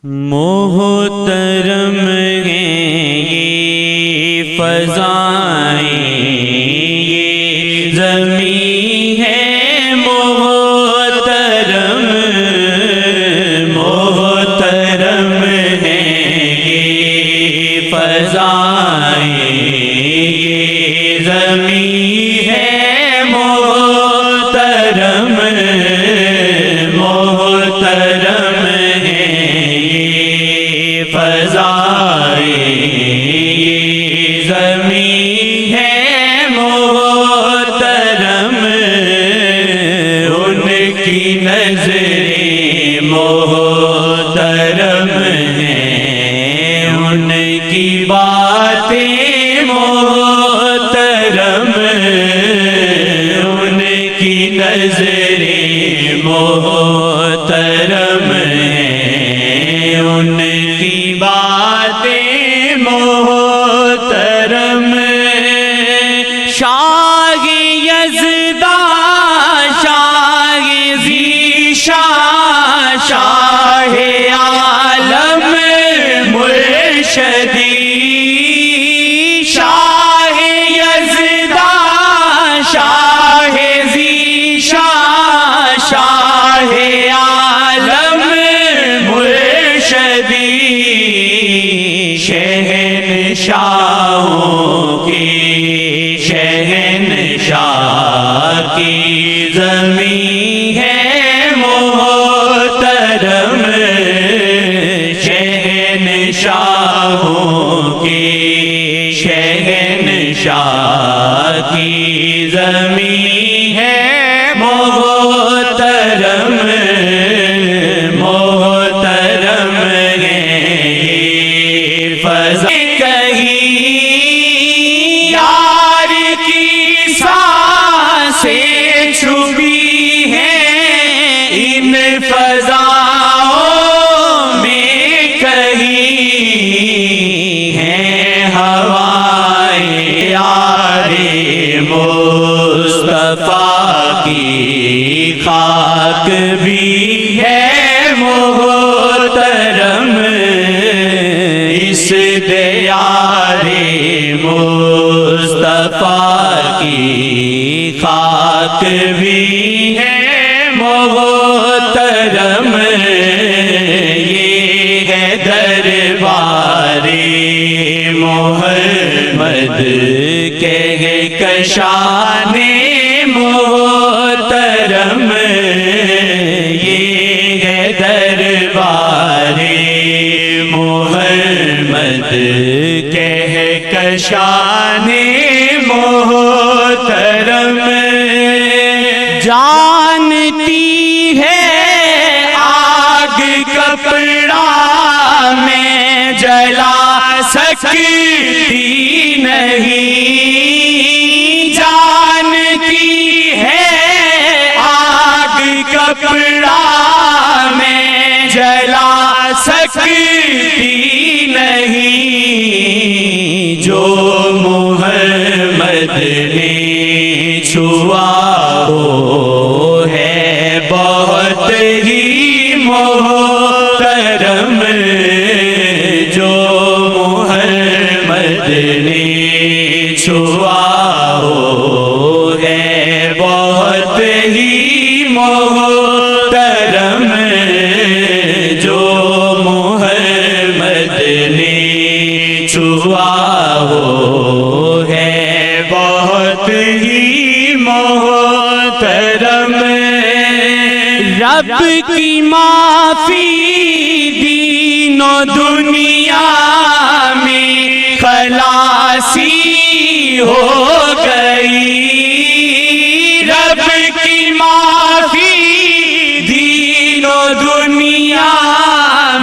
محترم ہیں یہ فضائیں، یہ زمین ہے محترم، محترم ہیں یہ فضائیں، یہ زمین ہے محترم، محترم فضائیں، یہ زمین ہے محترم، ان کی نظریں محترم ہیں، ان کی باتیں محترم، ان کی نظریں محترم ہیں، ان کی باتیں محترم، شاہ یزداں شاہ ذیشان شاہ عالم مرشدی، شاہ یزداں شاہ ذیشان شاہ عالم مرشدی، شہنشاہوں کی شہنشاہ کی زمین ہے محترم، شہنشاہوں کی شہنشاہ کی زمین ہے محترم، محترم ہے یہ فضائیں، کہیں یار کی سانسیں چھپی ہیں ان فضاؤں میں، کہیں ہیں ہوائیں یار مصطفیٰ کی، خاک بھی ہے محترم، اس دیار مصطفیٰ کی خاک بھی ہے محترم، یہ ہے دربار محمد کہکشان محترم، یہ ہے دربار محمد کہکشان محترم، جانتی ہے آگ کپڑا میں جلا سکتی نہیں، جانتی ہے آگ کپڑا میں جلا سکتی نہیں، جو محمد نے چھوا وہ ہے بہت ہی محترم، جو محمد نے چھوا وہ ہے بہت ہی محترم، جو محمد نے چھوا وہ ہے بہت ہی محترم، رب کی معافی دین و دنیا میں خلاصی ہو گئی، رب کی معافی دین و دنیا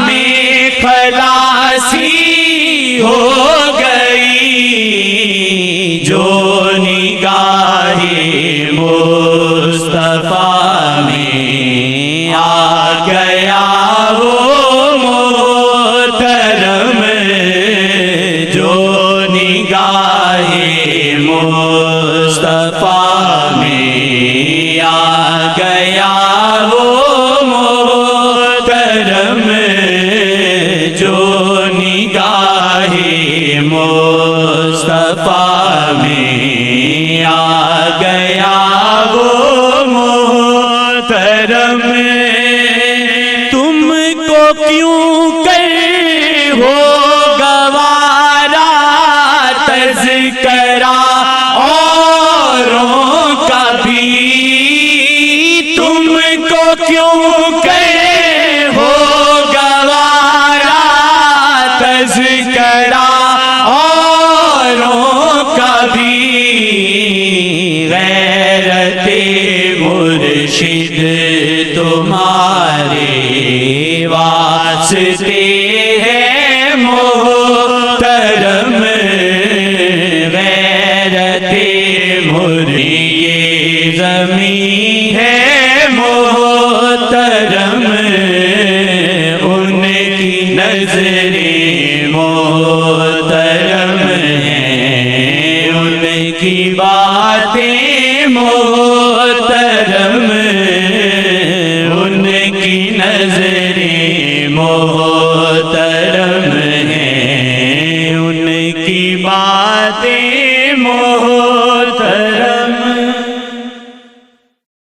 میں خلاصی ہو گئی، جو نگاہ مصطفیٰ میں آ گیا وہ محترم، جو نگاہ مصطفیٰ میں آ گیا وہ محترم، کیوں کر ہو گوارا تذکرہ اوروں کا بھی، تم کو کیوں کر ہو گوارا تذکرہ اوروں کا بھی، غیرت مرشد تمہارے واسطے ہے محترم، غیرت مرشد یہ زمین ہے محترم، ان کی نظریں محترم ہیں، ان کی باتیں محترم، ان کی نظریں محترم ہیں، ان کی باتیں محترم